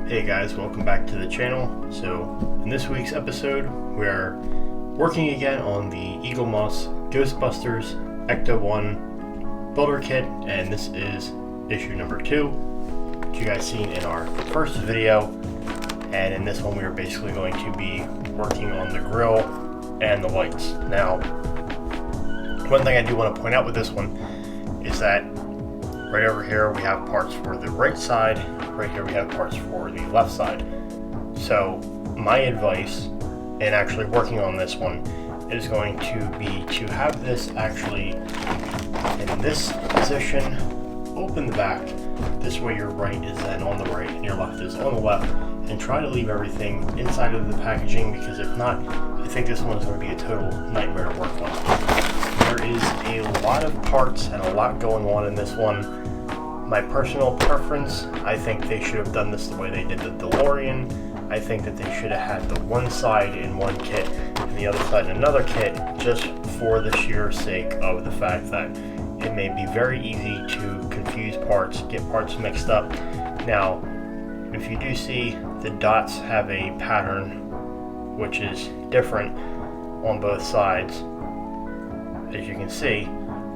Hey guys, welcome back to the channel. So in this week's episode we are working again on the Eaglemoss Ghostbusters ECTO-1 builder kit, and this is issue number 2, which you guys seen in our first video. And in this one we are basically going to be working on the grill and the lights. Now, one thing I do want to point out with this one is that right over here we have parts for the right side, right here we have parts for the left side. So my advice in actually working on this one is going to be to have this actually in this position, open the back, this way your right is then on the right and your left is on the left, and try to leave everything inside of the packaging, because if not, I think this one is going to be a total nightmare to work on. There is a lot of parts and a lot going on in this one. My personal preference, I think they should have done this the way they did the DeLorean. I think that they should have had the one side in one kit and the other side in another kit, just for the sheer sake of the fact that it may be very easy to confuse parts, get parts mixed up. Now, if you do see, the dots have a pattern which is different on both sides, as you can see,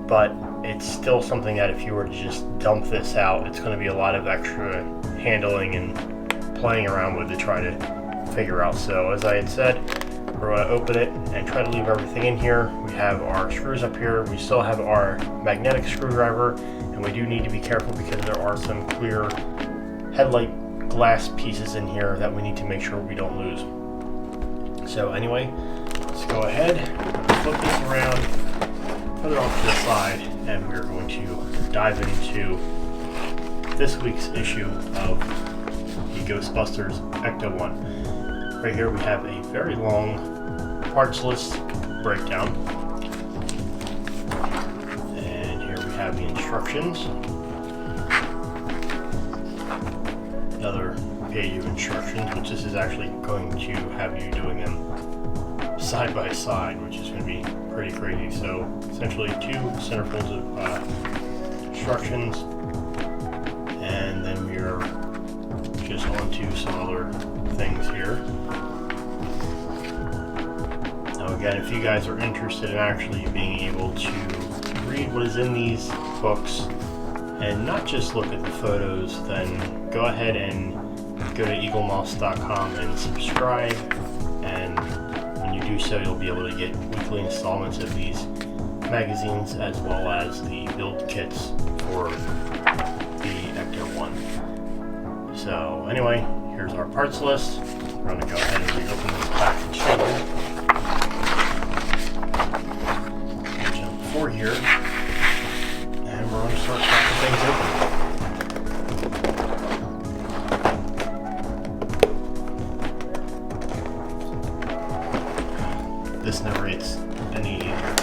but it's still something that if you were to just dump this out, it's going to be a lot of extra handling and playing around with to try to figure out. So as I had said, we're going to open it and try to leave everything in here. We have our screws up here. We still have our magnetic screwdriver, and we do need to be careful because there are some clear headlight glass pieces in here that we need to make sure we don't lose. So anyway, let's go ahead, flip this around, put it off to the side, and we're going to dive into this week's issue of the Ghostbusters ECTO-1. Right here we have a very long parts list breakdown, and here we have the instructions. Another page of instructions, which this is actually going to have you doing them side by side, which is going to be pretty crazy. So essentially 2 centerfolds of instructions, and then we're just on to some other things here. Now again, if you guys are interested in actually being able to read what is in these books and not just look at the photos, then go ahead and go to eaglemoss.com and subscribe, and when you do so you'll be able to get weekly installments of these magazines as well as the build kits for the ECTO-1. So anyway, here's our parts list. We're going to go ahead and reopen this package here. Page number 4 here. And we're going to start cracking things open. This never gets any easier.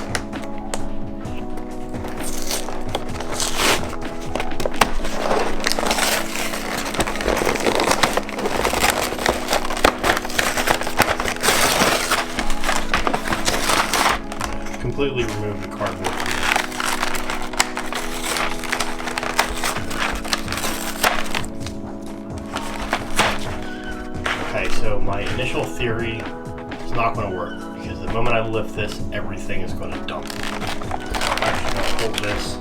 Completely remove the cardboard. Okay, so my initial theory is not going to work, because the moment I lift this, everything is going to dump. So I'm actually going to hold this,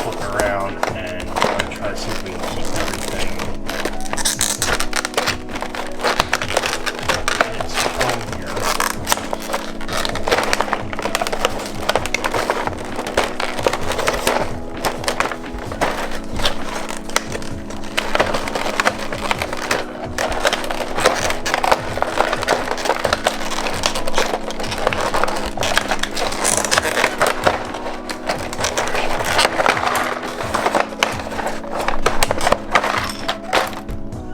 flip it around, and I'm going to try to see if we can keep everything in its home here.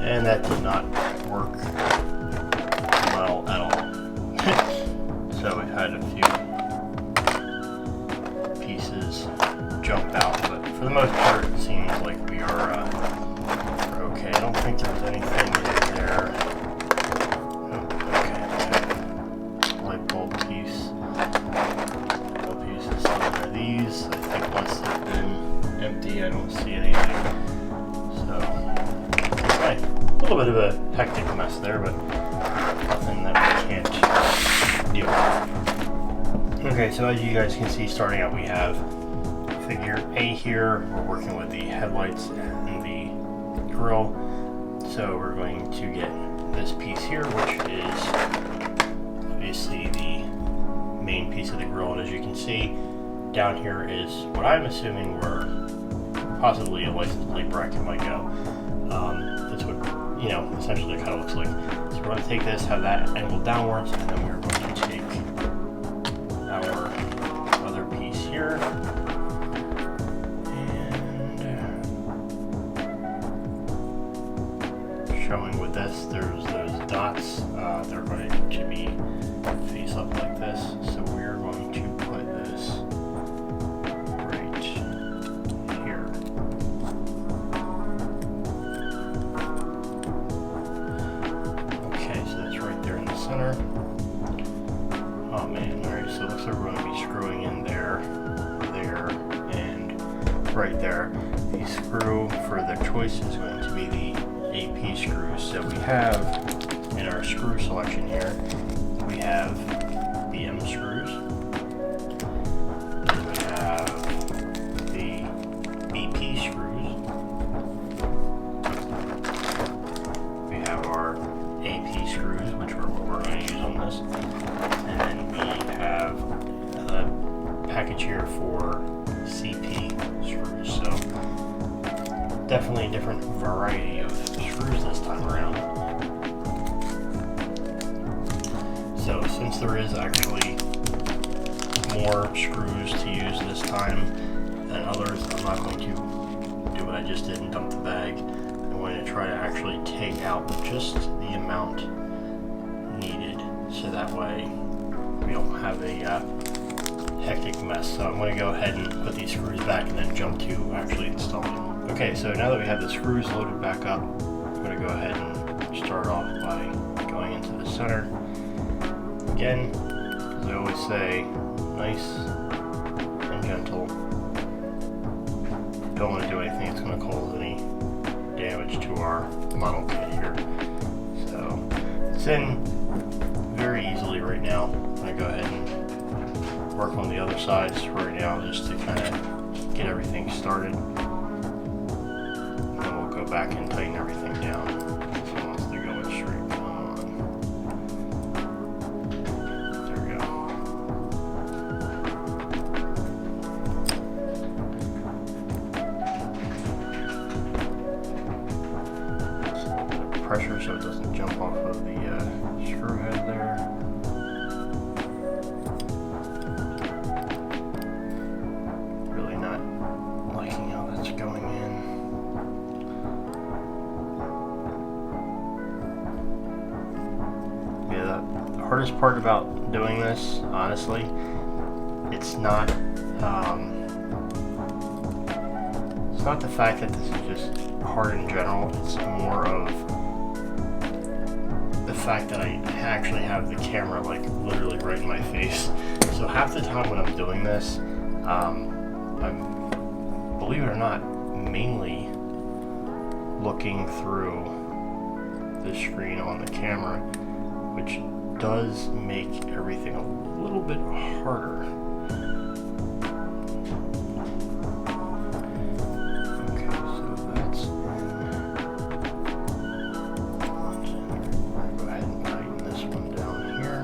And that did not work well at all. So we had a few pieces jump out, but for the most part it seems like we are okay. I don't think there's anything in there. Oh, okay, light bulb piece. Light piece is still there. These, I think once they've been empty, I don't see anything. So, okay. little bit of a hectic mess there, but nothing that we can't deal with. Okay, so as you guys can see, starting out we have figure A here. We're working with the headlights and the grill. So we're going to get this piece here, which is obviously the main piece of the grill, and as you can see, down here is what I'm assuming where possibly a license plate bracket might go. That's what, essentially it kind of looks like. So we're going to take this, have that angled downwards, and then we're going to take our other piece here, and showing with this, there's those dots. They're going to be face up like this, so we're going to put this right here. Okay, so that's right there in the center. Oh man, alright, so it looks like we're going to be screwing in there, and right there. The screw for the choice is going to be the AP screws. So we have in our screw selection here, we have the M screws, we have the BP screws, we have our AP screws, which are what we're going to use on this, and then we have the package here for CP screws. So definitely a different variety of screws this time around. So since there is actually more screws to use this time than others, I'm not going to do what I just did and dump the bag. I'm going to try to actually take out just the amount needed, so that way we don't have a hectic mess. So I'm going to go ahead and put these screws back and then jump to actually installing them. Okay, so now that we have the screws loaded back up, I'm going to go ahead and start off by going into the center. Again, as I always say, nice and gentle. Don't want to do anything that's going to cause any damage to our model kit here. So it's in very easily right now. I'm going to go ahead and work on the other sides right now just to kind of get everything started. And then we'll go back and tighten everything down. So once they're going straight on. There we go. Just a little bit of pressure so it doesn't jump off of the screw head there. Really not liking how that's going in. Yeah, the hardest part about doing this, honestly, it's not the fact that this is just hard in general. It's more of the fact that I actually have the camera like literally right in my face. So half the time when I'm doing this, I'm, believe it or not, mainly looking through the screen on the camera, which does make everything a little bit harder. Okay, so that's in. I'll go ahead and tighten this one down here.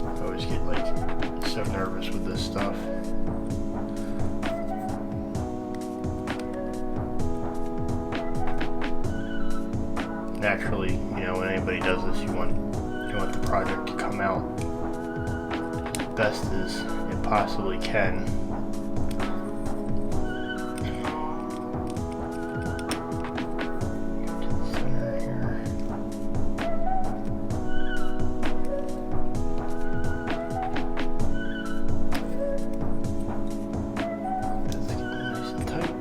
I always get like so nervous with this stuff. Naturally, when anybody does this, you want the project to come out as best as it possibly can. Go to the center here. Let's get them nice and tight.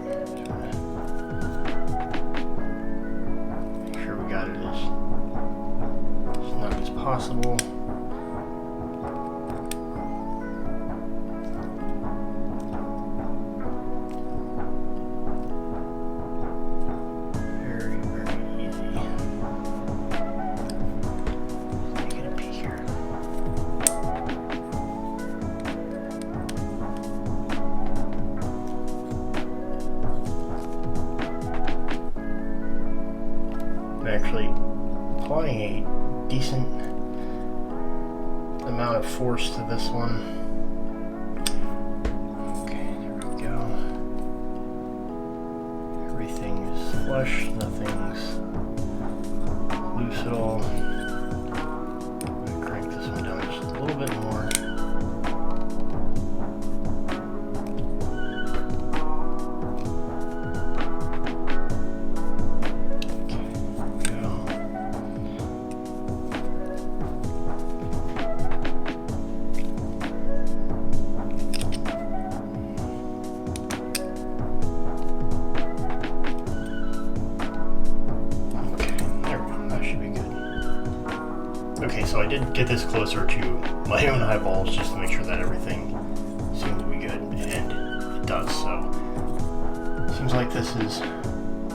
Make sure we got it as snug as possible. applying a decent amount of force to this one. Okay, there we go. Everything is flush, nothing's loose at all. I'm gonna crank this one down just a little bit more. Okay, so I did get this closer to my own eyeballs just to make sure that everything seemed to be good, and it does, so seems like this is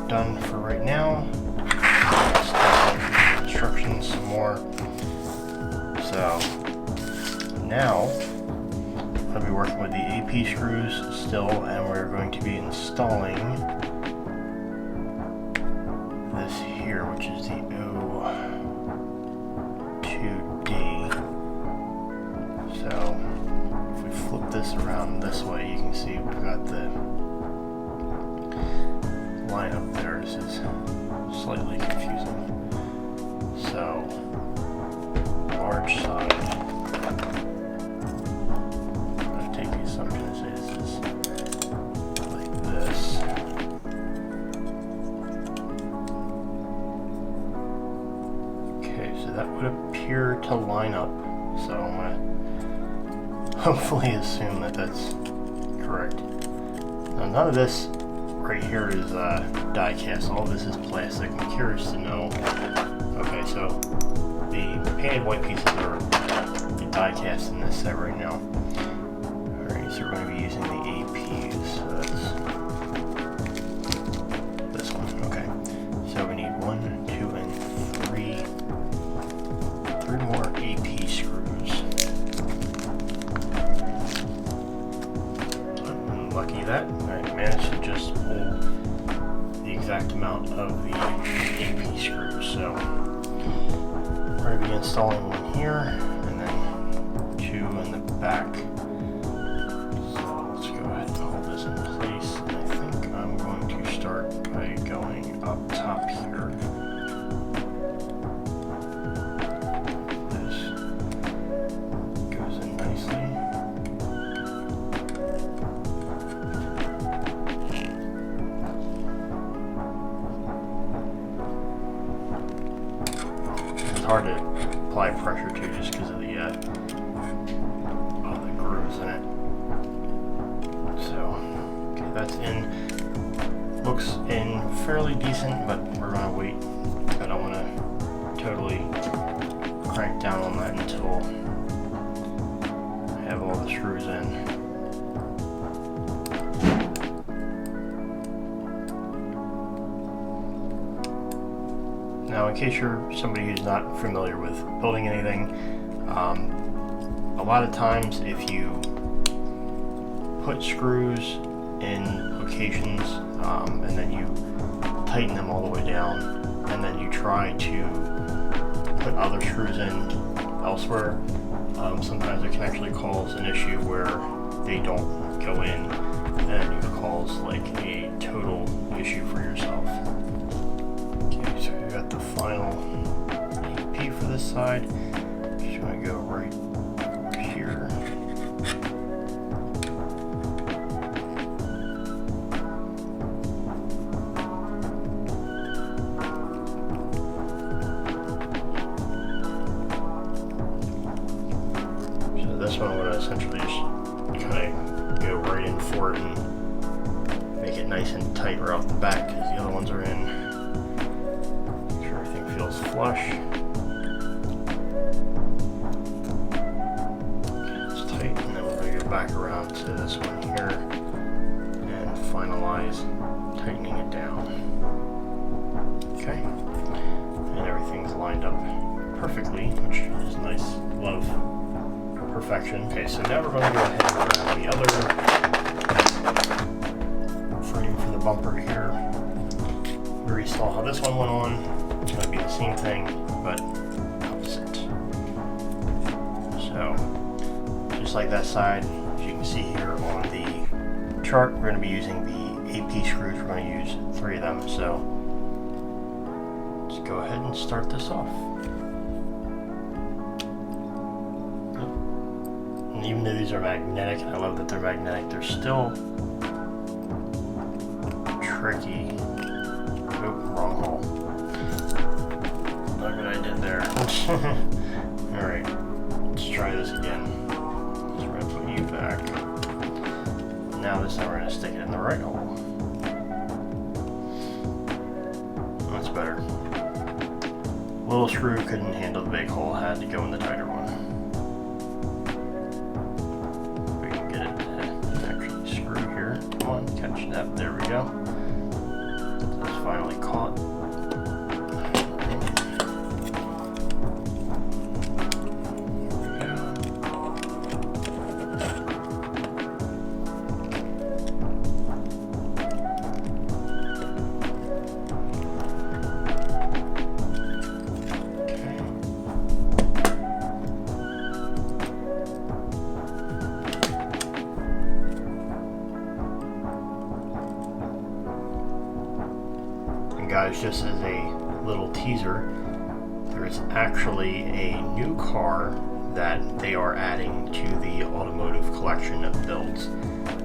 done for right now. Let's do some instructions some more. So now I'll be working with the AP screws still, and we're going to be installing this here, which is the So if we flip this around this way, you can see we've got the line up there. This is slightly confusing. So large side. I'll take the assumption to say this is like this. Okay, so that would appear to line up. So I'm going to hopefully assume that that's correct. Now none of this right here is die cast. All of this is plastic. I'm curious to know. Okay, so the painted white pieces are the die cast in this set right now. Alright, so we're going to be using the APs. So that's this one. Okay. So we need 1, 2, and 3 more AP screws. Lucky that I managed to just pull the exact amount of the AP screws. So we're going to be installing one here and then 2 in the back. So let's go ahead and hold this in place. And I think I'm going to start by going up top here. This goes in nicely. It's hard to apply pressure to just because of the grooves in it. So, okay, that's in. Looks in fairly decent, but we're gonna wait. I don't want to totally crank down on that until I have all the screws in. Now, in case you're somebody who's not familiar with building anything, a lot of times if you put screws in locations and then you tighten them all the way down, and then you try to put other screws in elsewhere, sometimes it can actually cause an issue where they don't go in, and you cause like a total issue for yourself. So we got the final AP for this side. Just want to go right here. So this one I'm going to essentially just kind of go right in for it and make it nice and tight right off the back because the other ones are in. Feels flush. It's tight, and then we're going to go back around to this one here and finalize tightening it down. Okay, and everything's lined up perfectly, which is nice. Love perfection. Okay, so now we're going to go ahead and grab the other frame for the bumper here. We already saw how this one went on. It's going to be the same thing. but opposite. So, just like that side, as you can see here on the chart, we're going to be using the AP screws. We're going to use 3 of them. So, let's go ahead and start this off. And even though these are magnetic, and I love that they're magnetic, they're still tricky. Oop, wrong hole. Look what I did there. Alright, let's try this again. So we're going to put you back. Now this time we're going to stick it in the right hole. That's better. Little screw couldn't handle the big hole, had to go in the tighter one. We can get it to actually screw here. Come on, catch that. There we go. That's finally caught. Guys, just as a little teaser, there's actually a new car that they are adding to the automotive collection of builds,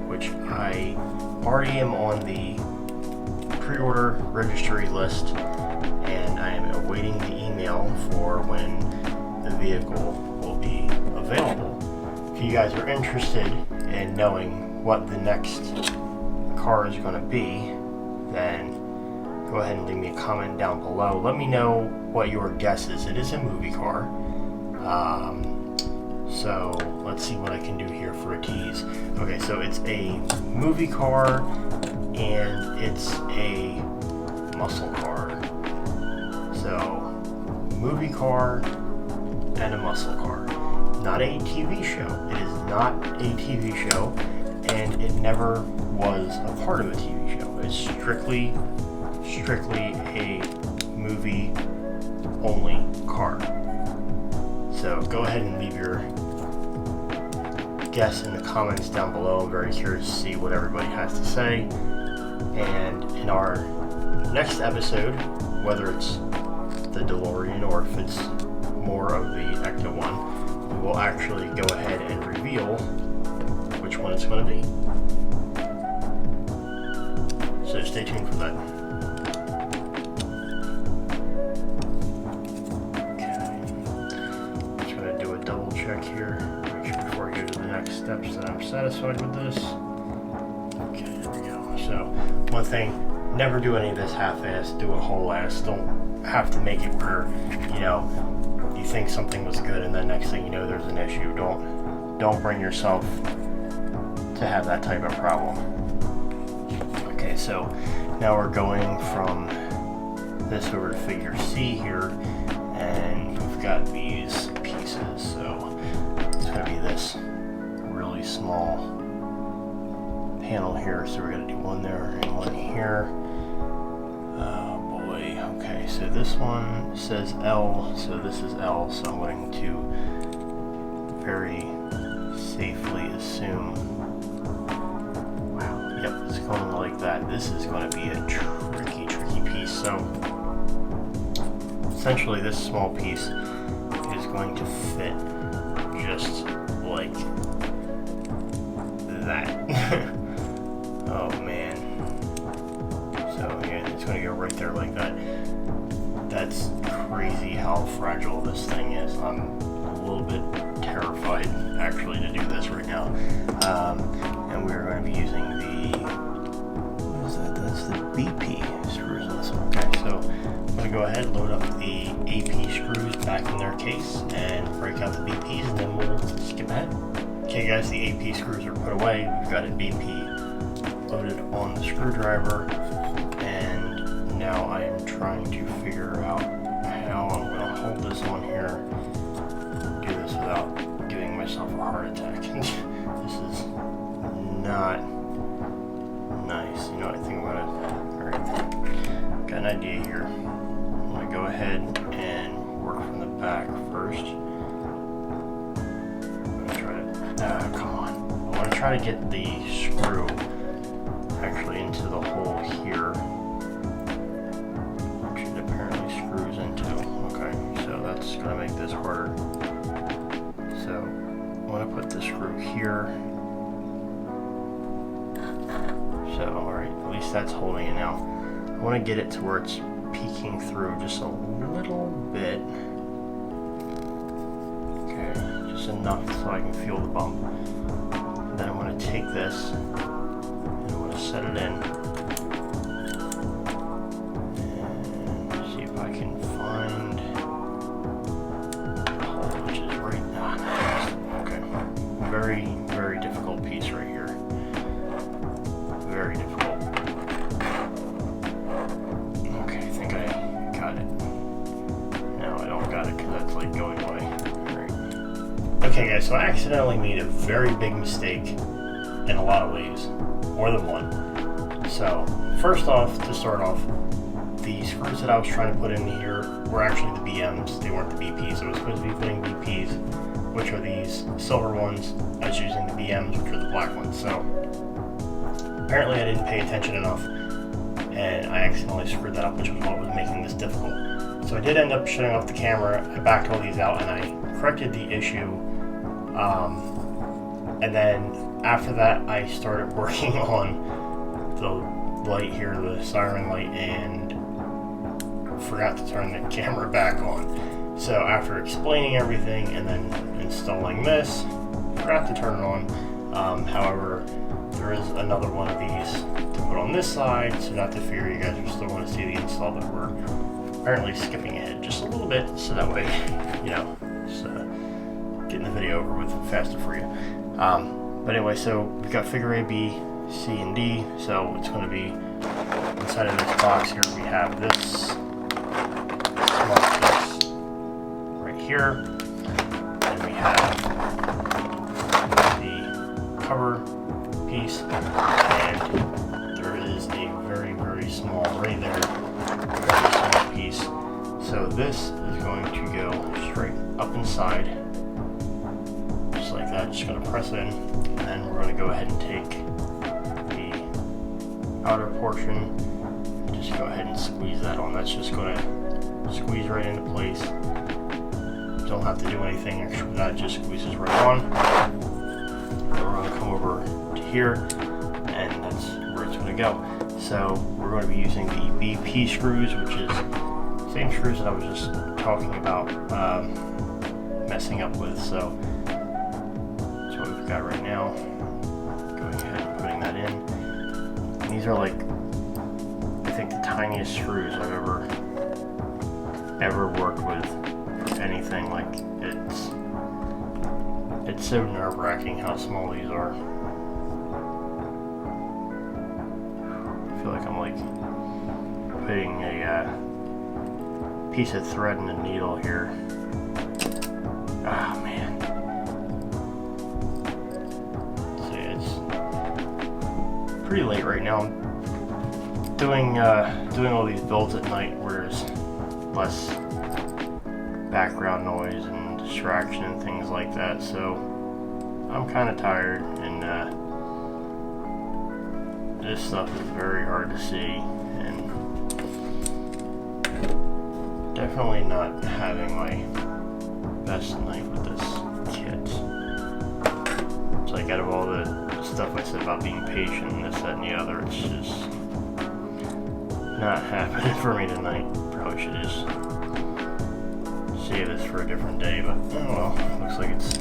which I already am on the pre-order registry list, and I am awaiting the email for when the vehicle will be available. If you guys are interested in knowing what the next car is going to be, then go ahead and leave me a comment down below. Let me know what your guess is. It is a movie car. So let's see what I can do here for a tease. Okay, so it's a movie car and it's a muscle car. So movie car and a muscle car. Not a TV show. It is not a TV show, and it never was a part of a TV show. It's strictly a movie only car. So go ahead and leave your guess in the comments down below. I'm very curious to see what everybody has to say. And in our next episode, whether it's the DeLorean or if it's more of the ECTO-1, we will actually go ahead and reveal which one it's going to be. So stay tuned for that. Check here, make sure before I go to the next steps that I'm satisfied with this. Okay, there we go. So, one thing, never do any of this half-ass, do it whole-ass. Don't have to make it where, you know, you think something was good and then next thing you know there's an issue. Don't bring yourself to have that type of problem. Okay, so now we're going from this over to figure C here, and we've got these pieces, so it's going to be this really small panel here, so we're going to do one there and one here. Oh boy, okay, so this one says L, so this is L, so I'm going to very safely assume, wow, yep, it's going like that. This is going to be a tricky piece, so essentially this small piece is going to fit just like that. Oh man. So yeah, it's going to go right there like that. That's crazy how fragile this thing is. I'm a little bit terrified actually to do this right now. And we're going to be using the, what is that? That's the BP screws on this one. Okay, so I'm going to go ahead and load up the AP screws back in their case and break out the BPs, and then we'll skip ahead. Okay guys, the AP screws are put away. We've got a BP loaded on the screwdriver, and now I am trying to figure out how I'm going to hold this on here, do this without giving myself a heart attack. This is not nice. You know, I think I'm going to, alright, got an idea here. I'm going to go ahead and work try to get the screw actually into the hole here, which it apparently screws into. Okay, so that's gonna make this harder. So I'm gonna put the screw here. So alright, at least that's holding it now. I want to get it to where it's peeking through just a little bit. Okay, just enough so I can feel the bump. Then I'm going to take this and I'm going to set it in. And see if I can find the hole, which is right now. Okay, very, very difficult piece right here. Very difficult. Okay, I think I got it. No, I don't got it because that's like going away. Right. Okay guys, so I accidentally made a very big mistake in a lot of ways. More than one. So, first off, to start off, the screws that I was trying to put in here were actually the BMs. They weren't the BPs. I was supposed to be putting BPs, which are these silver ones. I was using the BMs, which are the black ones. So, apparently I didn't pay attention enough, and I accidentally screwed that up, which was what was making this difficult. So I did end up shutting off the camera. I backed all these out and I corrected the issue. And then after that, I started working on the light here, the siren light, and forgot to turn the camera back on. So after explaining everything and then installing this, forgot to turn it on. However, there is another one of these to put on this side, so not to fear, you guys are still going to see the install, but we're apparently skipping ahead just a little bit, so that way, you know, it's getting the video over with faster for you. But anyway, so we've got figure A, B, C, and D, so it's going to be inside of this box here. We have this small piece right here, and we have the cover piece, and there is a very, very small, right there, very small piece. So this is going to go straight up inside, just like that. Just going to press in, and then we're going to go ahead and take the outer portion and just go ahead and squeeze that on. That's just going to squeeze right into place. Don't have to do anything extra with that, just squeezes right on. Then we're going to come over here, and that's where it's going to go. So we're going to be using the BP screws, which is the same screws that I was just talking about messing up with. So that's what we've got right now. Going ahead and putting that in. And these are like, I think, the tiniest screws I've ever worked with for anything. Like, it's so nerve-wracking how small these are. I feel like I'm like putting a piece of thread in a needle here. Ah, man. See, it's pretty late right now. I'm doing all these builds at night where there's less background noise and distraction and things like that, so I'm kind of tired, and this stuff is very hard to see, and definitely not having my best night with this kit. It's like, out of all the stuff I said about being patient and this, that, and the other, it's just not happening for me tonight. Probably should just save this for a different day, but oh well, looks like it's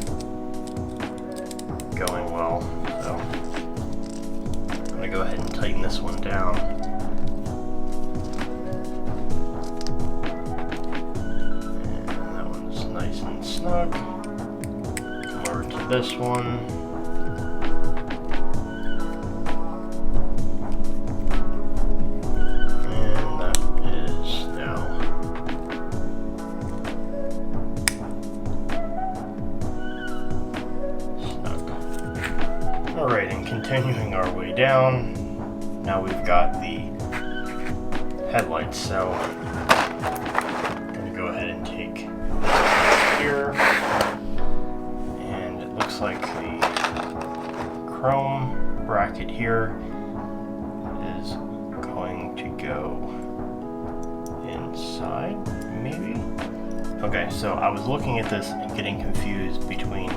going well. So I'm gonna go ahead and tighten this one down. And that one's nice and snug. Come over to this one. Alright, and continuing our way down, now we've got the headlights, so I'm going to go ahead and take here, and it looks like the chrome bracket here is going to go inside, maybe? Okay, so I was looking at this and getting confused between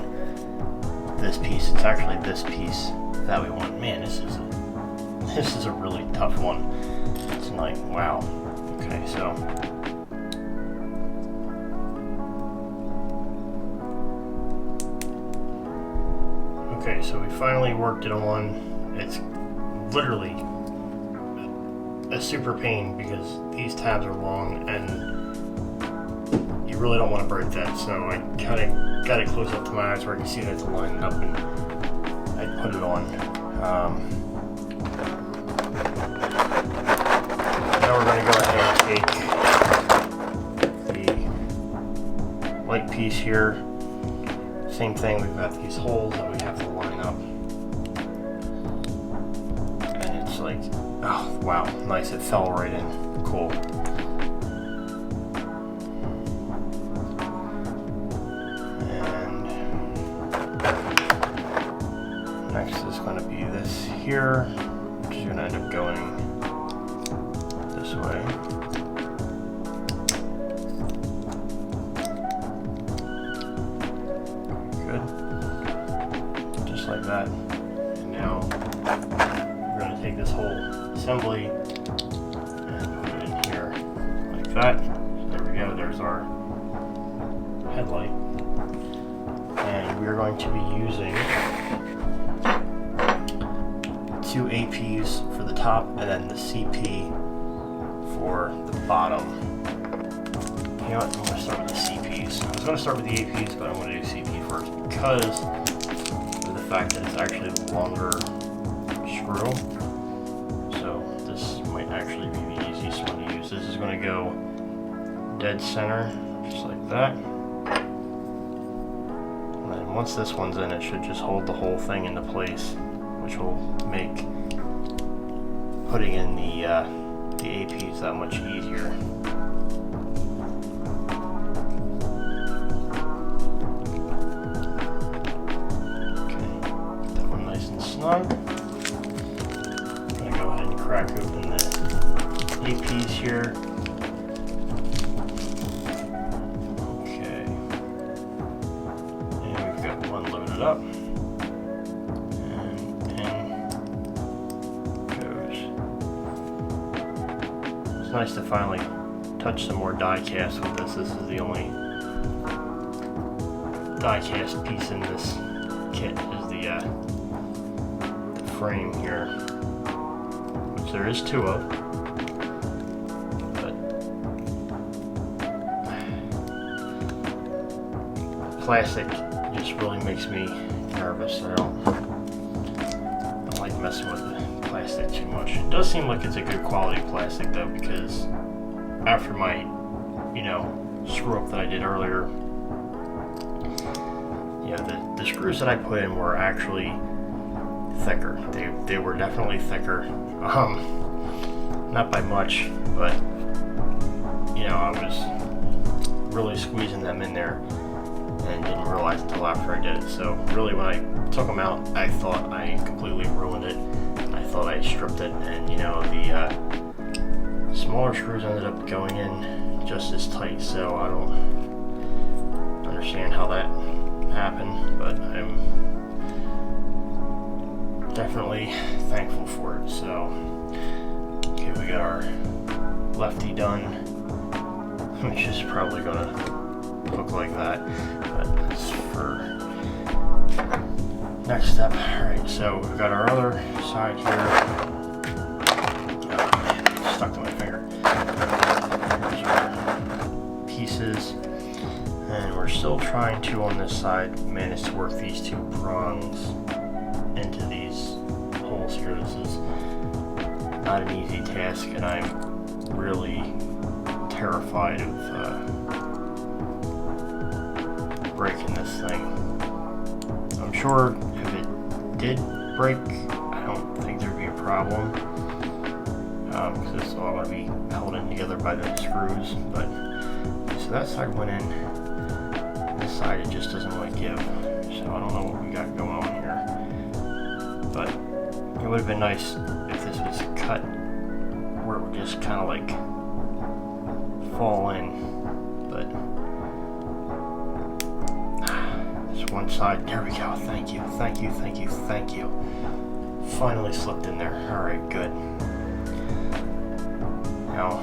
this piece. It's actually this piece that we want. Man, this is a really tough one tonight. Wow. Okay, so we finally worked it on. It's literally a super pain because these tabs are long and you really don't want to break that. So I kind of got it close up to my eyes where I can see that it's lined up, and I put it on. Now we're going to go ahead and take the light piece here. Same thing, we've got these holes that we have to line up. And it's like, oh wow, nice, it fell right in. Cool. And next is going to be this here, which is going to end up going this way. Like that. And now we're going to take this whole assembly and put it in here like that. So there we go, there's our headlight. And we're going to be using 2 APs for the top and then the CP for the bottom. You know what, I'm going to start with the CPs. I was going to start with the APs, but I'm going to do CP first because fact that it's actually a longer screw, so this might actually be the easiest one to use. This is going to go dead center, just like that, and then once this one's in, it should just hold the whole thing into place, which will make putting in the APs that much easier. I'm going to go ahead and crack open the APs here. Okay. And we've got one loaded up. And in goes. It's nice to finally touch some more die cast with this. This is the only die cast piece in this kit, is the frame here, which there is 2 of, but plastic just really makes me nervous. I don't like messing with the plastic too much. It does seem like it's a good quality plastic though, because after my, screw up that I did earlier, the screws that I put in were actually thicker. They were definitely thicker. Not by much, but I was really squeezing them in there and didn't realize until after I did it. So really, when I took them out, I thought I completely ruined it. I thought I stripped it, and the smaller screws ended up going in just as tight. So I don't understand how that happened, but I'm definitely thankful for it. So, okay, we got our lefty done, which is probably gonna look like that, but that's for next step. Alright, so we've got our other side here. Oh man, it's stuck to my finger. Here's our pieces, and we're still trying to, on this side, manage to work these 2 prongs into these holes here. This is not an easy task, and I'm really terrified of breaking this thing. I'm sure if it did break, I don't think there'd be a problem, because it's all going to be held in together by the screws. But so that side went in, this side it just doesn't want to give, so I don't know what we got going on here. but it would have been nice if this was cut where it would just kind of like fall in, but this one side, there we go. Thank you. Finally slipped in there. Alright, good. Now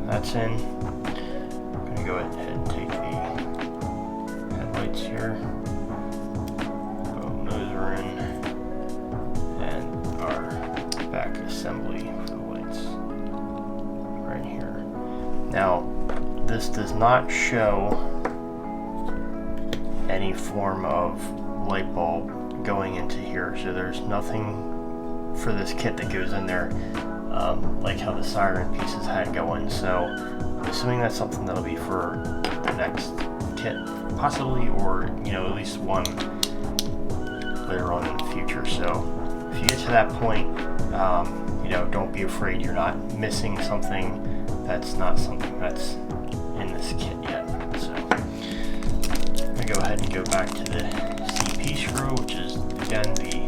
that's in. I'm gonna go ahead and take the headlights here. Boom, those are in. And our back assembly for the lights right here. Now, this does not show any form of light bulb going into here, so there's nothing for this kit that goes in there, like how the siren pieces had going. So I'm assuming that's something that'll be for the next kit, possibly, or at least one later on in the future. So if you get to that point, don't be afraid you're not missing something that's not something that's in this kit yet. So I'm gonna go ahead and go back to the CP screw, which is again the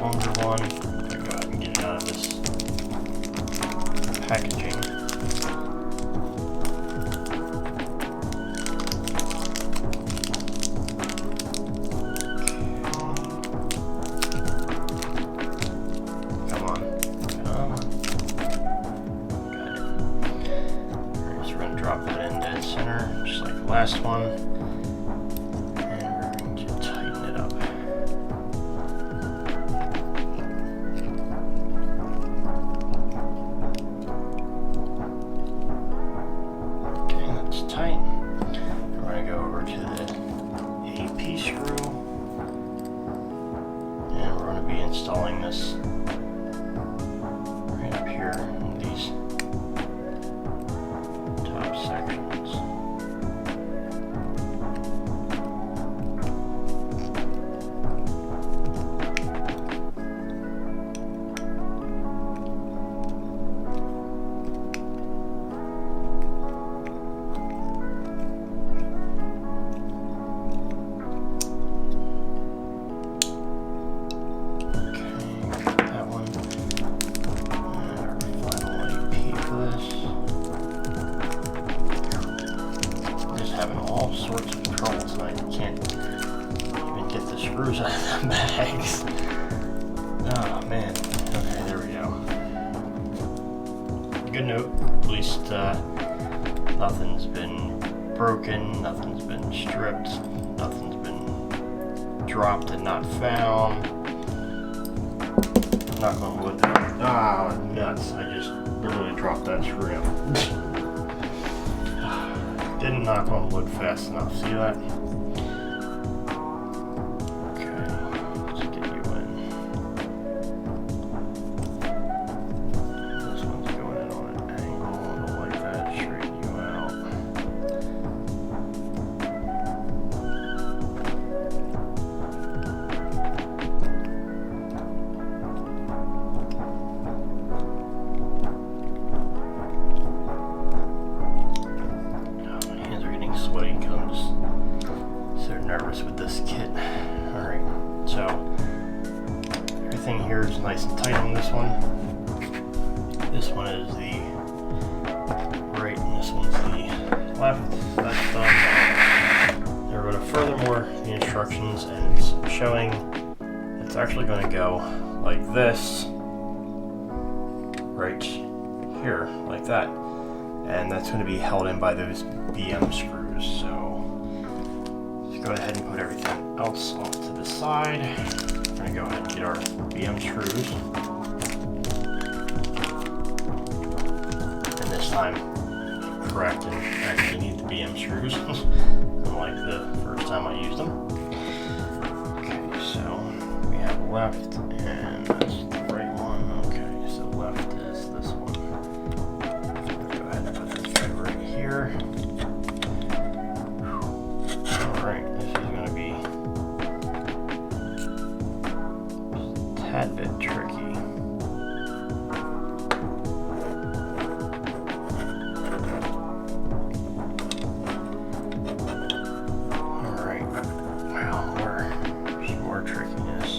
longer one. I'm gonna go ahead and get it out of this packaging. Come on. Drop that in dead center, just like the last one, and we're going to tighten it up. Okay, that's tight. We're going to go over to the AP screw, and we're going to be installing this right up here in these sections. All sorts of trouble tonight. I can't even get the screws out of the bags. Oh man. Okay, there we go. Good note. At least nothing's been broken, nothing's been stripped, nothing's been dropped and not found. Knock on wood. Ah, nuts. I just literally dropped that screw. Didn't knock on wood fast enough. See that? Okay, let's get you in. This one's going in on an angle, and like that, straighten you out. Sweaty comes so nervous with this kit. Alright, so everything here is nice and tight on this one. This one is the right and this one's the left. That's done. They're going to furthermore the instructions, and it's showing it's actually going to go like this right here, like that. And that's going to be held in by those BM screws. So let's go ahead and put everything else off to the side. We're going to go ahead and get our BM screws. And this time, correct, and actually need the BM screws, unlike the first time I used them. Okay, so we have left, and that's the right one. Okay, so left is this one. Go ahead and put this guy right here. Alright, this is going to be a tad bit tricky. Alright, well, some more trickiness.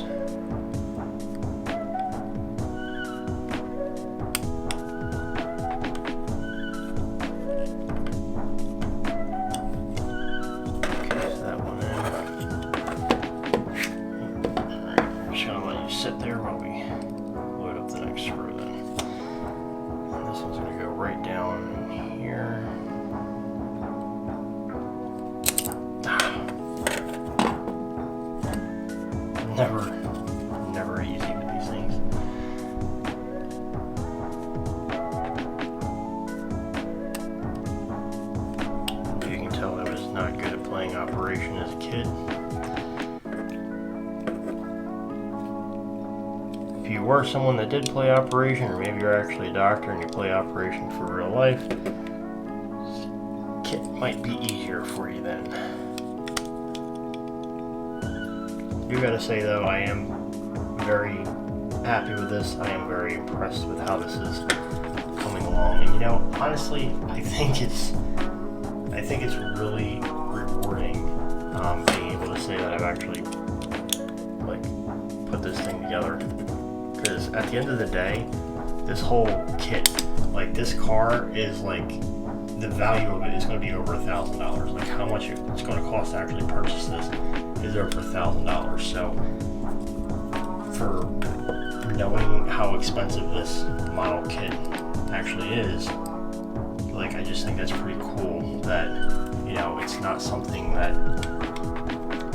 sit there while we load up the next screw then. And this one's going to go right down here. Never easy with these things. You can tell I was not good at playing Operation as a kid. If you were someone that did play Operation, or maybe you're actually a doctor and you play Operation for real life, this kit might be easier for you then. I gotta say though, I am very happy with this. I am very impressed with how this is coming along. And you know, honestly, I think it's really rewarding being able to say that I've actually like put this thing together. Because at the end of the day, this whole kit, like this car is like, the value of it is going to be over $1,000. Like how much it's going to cost to actually purchase this is over $1,000. So for knowing how expensive this model kit actually is, like I just think that's pretty cool that, you know, it's not something that,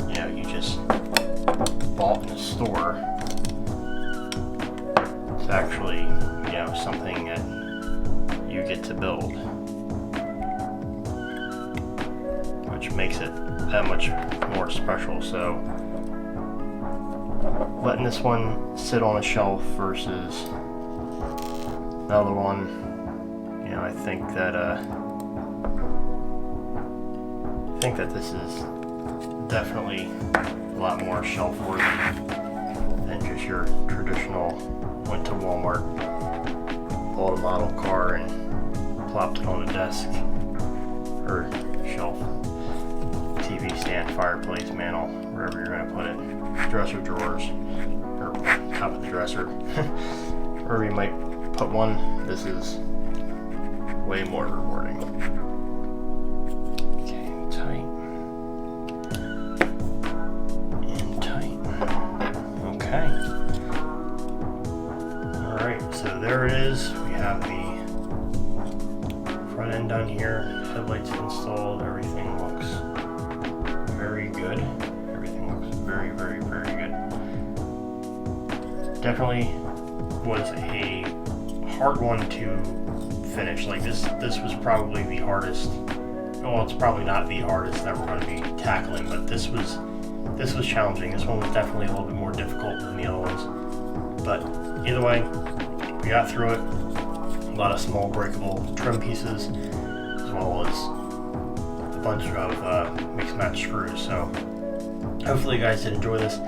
you know, you just bought in a store. It's actually, you know, something that you get to build, which makes it that much more special. So letting this one sit on a shelf versus another one, you know, I think that this is definitely a lot more shelf worthy than just your traditional went to Walmart, bought a model car and plopped it on a desk or shelf, TV stand, fireplace, mantle, wherever you're going to put it, dresser drawers, or top of the dresser, wherever you might put one. This is way more rewarding. Okay, tight. And tight. Okay. Alright, so there it is. We have the front end done here, headlights installed, everything looks very good. Everything looks very, very, very good. Definitely was a hard one to finish. Like this was probably the hardest. Well, it's probably not the hardest that we're going to be tackling, but this was challenging. This one was definitely a little bit more difficult than the other ones. But either way, we got through it. A lot of small breakable trim pieces, as well as a bunch of mix match screws. So hopefully you guys did enjoy this.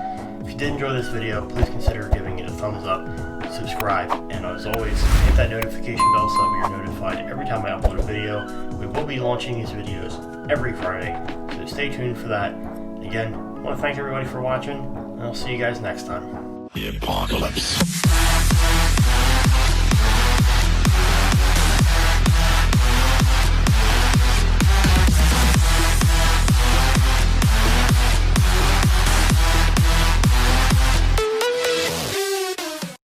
If you did enjoy this video, please consider giving it a thumbs up, subscribe, and as always, hit that notification bell so that you're notified every time I upload a video. We will be launching these videos every Friday, so stay tuned for that. Again, I want to thank everybody for watching, and I'll see you guys next time. The apocalypse.